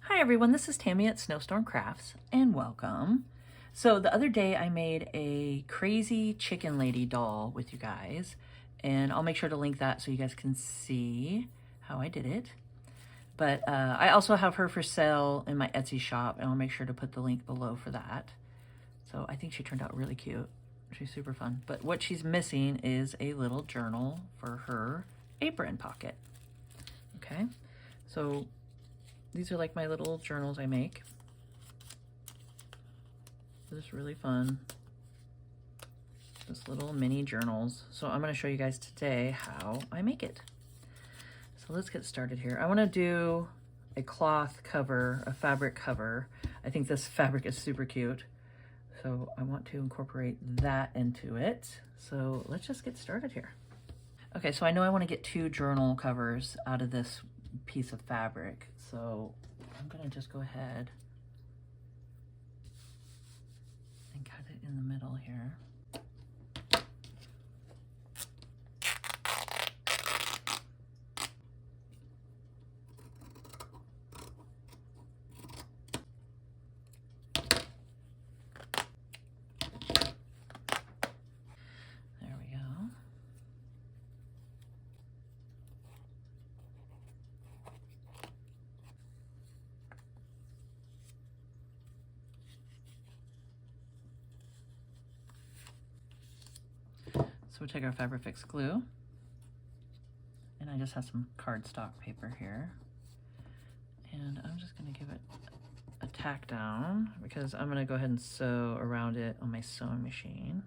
Hi everyone, this is Tammy at Snowstorm Crafts and welcome. So the other day I made a crazy chicken lady doll with you guys, and I'll make sure to link that so you guys can see how I did it. But I also have her for sale in my Etsy shop, and I'll make sure to put the link below for that. So I think she turned out really cute. She's super fun. But what she's missing is a little journal for her apron pocket. Okay, so these are like my little journals I make. They're just really fun. Just little mini journals. So I'm going to show you guys today how I make it. So let's get started here. I want to do a cloth cover, a fabric cover. I think this fabric is super cute. So I want to incorporate that into it. So let's just get started here. Okay, so I know I want to get 2 journal covers out of this piece of fabric. So I'm going to just go ahead and cut it in the middle here. There we go. So we take our Fabrifix glue, and I just have some cardstock paper here, and I'm just going to give it a tack down because I'm going to go ahead and sew around it on my sewing machine.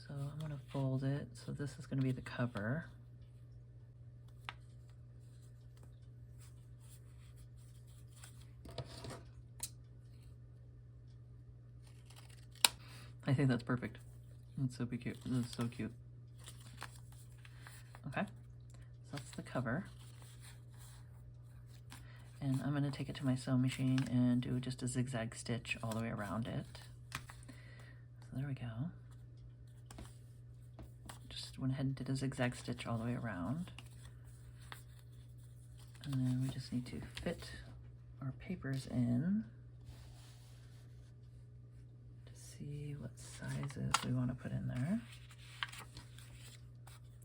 So I'm going to fold it. So this is going to be the cover. I think that's perfect. It's so cute. This is so cute. Okay, so that's the cover. And I'm going to take it to my sewing machine and do just a zigzag stitch all the way around it. So there we go. Just went ahead and did a zigzag stitch all the way around. And then we just need to fit our papers in to see what sizes we want to put in there.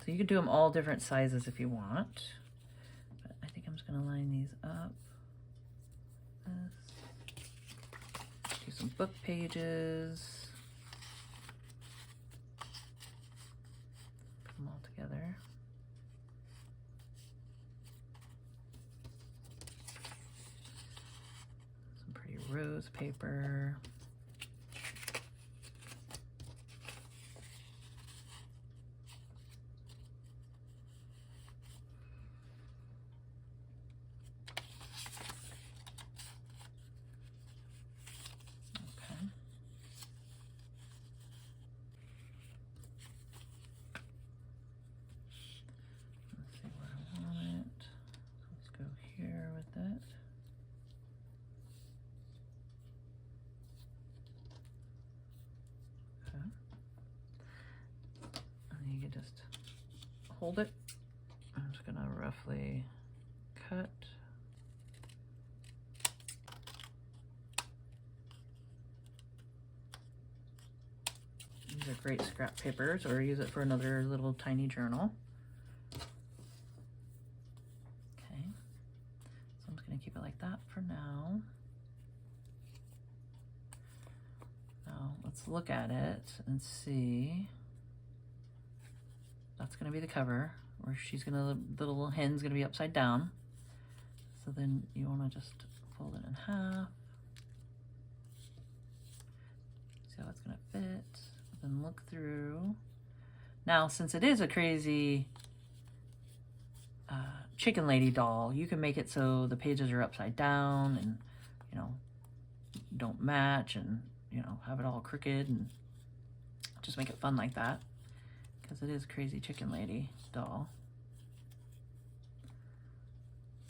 So you could do them all different sizes if you want, but I think I'm just going to line these up. Do some book pages. Put them all together. Some pretty rose paper. Just hold it. I'm just gonna roughly cut. These are great scrap papers, or use it for another little tiny journal. Okay, so I'm just gonna keep it like that for now. Now let's look at it and see. That's going to be the cover, where the little hen's going to be upside down. So then you want to just fold it in half. See how it's going to fit. Then look through Now, since it is a crazy chicken lady doll, you can make it so the pages are upside down and, you know, don't match, and, you know, have it all crooked, and just make it fun like that, because it is a crazy chicken lady doll.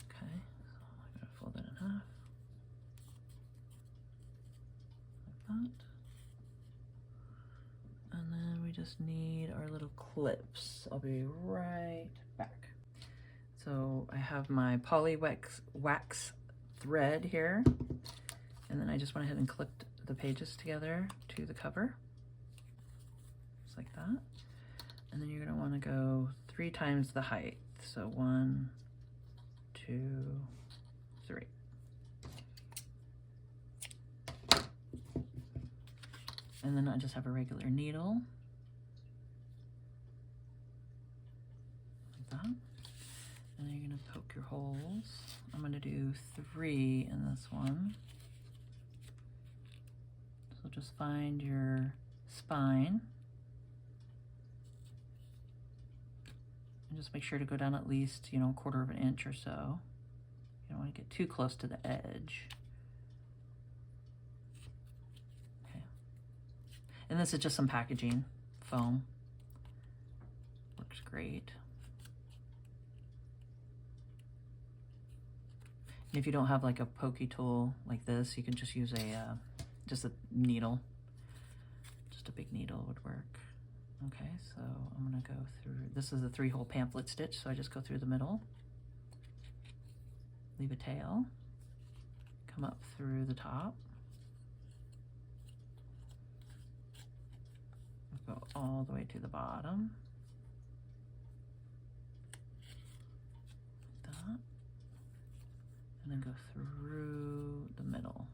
Okay, so I'm going to fold it in half, like that. And then we just need our little clips. I'll be right back. So I have my poly wax thread here, and then I just went ahead and clipped the pages together to the cover, just like that. And then you're going to want to go 3 times the height. So 1, 2, 3. And then I just have a regular needle, like that. And then you're going to poke your holes. I'm going to do 3 in this one. So just find your spine. And just make sure to go down at least, you know, 1/4 of an inch or so. You don't want to get too close to the edge. Okay. And this is just some packaging foam. Works great. And if you don't have like a pokey tool like this, you can just use just a needle. Just a big needle would work. Okay, so I'm gonna go through, this is a 3-hole pamphlet stitch, so I just go through the middle, leave a tail, come up through the top, go all the way to the bottom, like that, and then go through the middle.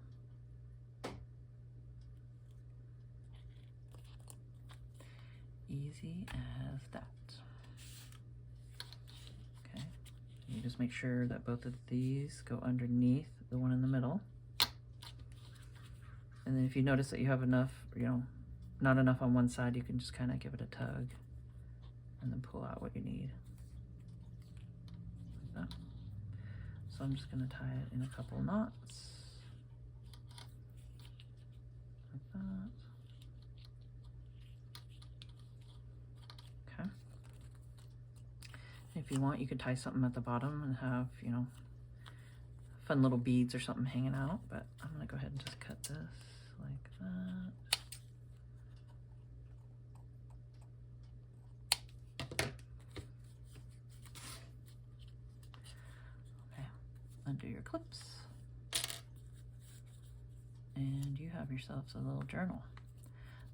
Easy as that. Okay, you just make sure that both of these go underneath the one in the middle. And then if you notice that you have enough, you know, not enough on one side, you can just kind of give it a tug and then pull out what you need. Like that. So I'm just going to tie it in a couple knots. Like that. If you want, you could tie something at the bottom and have, you know, fun little beads or something hanging out, but I'm going to go ahead and just cut this like that. Okay, undo your clips. And you have yourselves a little journal.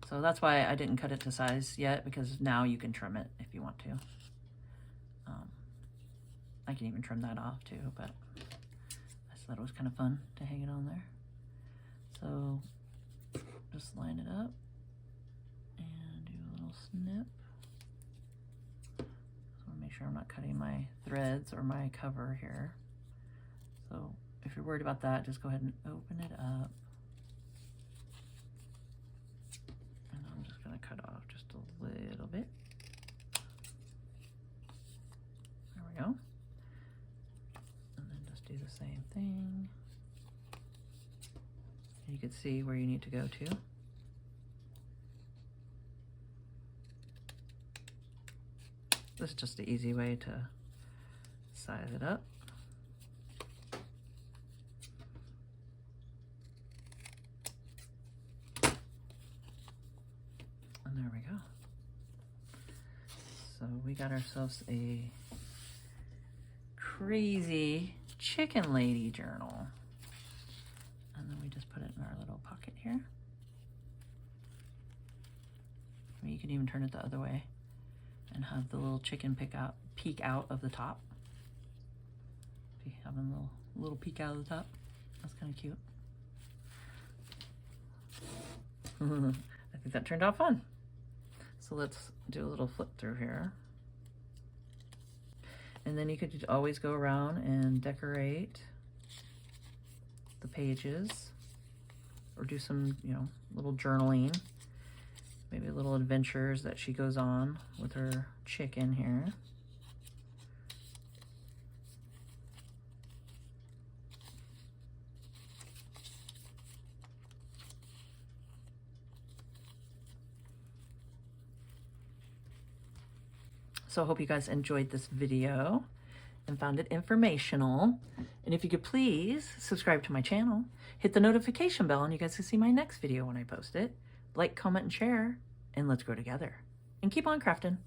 So that's why I didn't cut it to size yet, because now you can trim it if you want to. I can even trim that off too, but I just thought it was kind of fun to hang it on there. So just line it up and do a little snip. So I want to make sure I'm not cutting my threads or my cover here. So if you're worried about that, just go ahead and open it up. And I'm just going to cut off just a little bit. There we go. Do the same thing. And you can see where you need to go to. This is just an easy way to size it up. And there we go. So we got ourselves a crazy chicken lady journal. And then we just put it in our little pocket here. I mean, you can even turn it the other way and have the little chicken peek out of the top. Be having a little peek out of the top. That's kind of cute. I think that turned out fun. So let's do a little flip through here. And then you could always go around and decorate the pages or do some, you know, little journaling. Maybe little adventures that she goes on with her chicken here. So I hope you guys enjoyed this video and found it informational. And if you could please subscribe to my channel, hit the notification bell, and you guys can see my next video when I post it. Like, comment, and share, and let's grow together. And keep on crafting.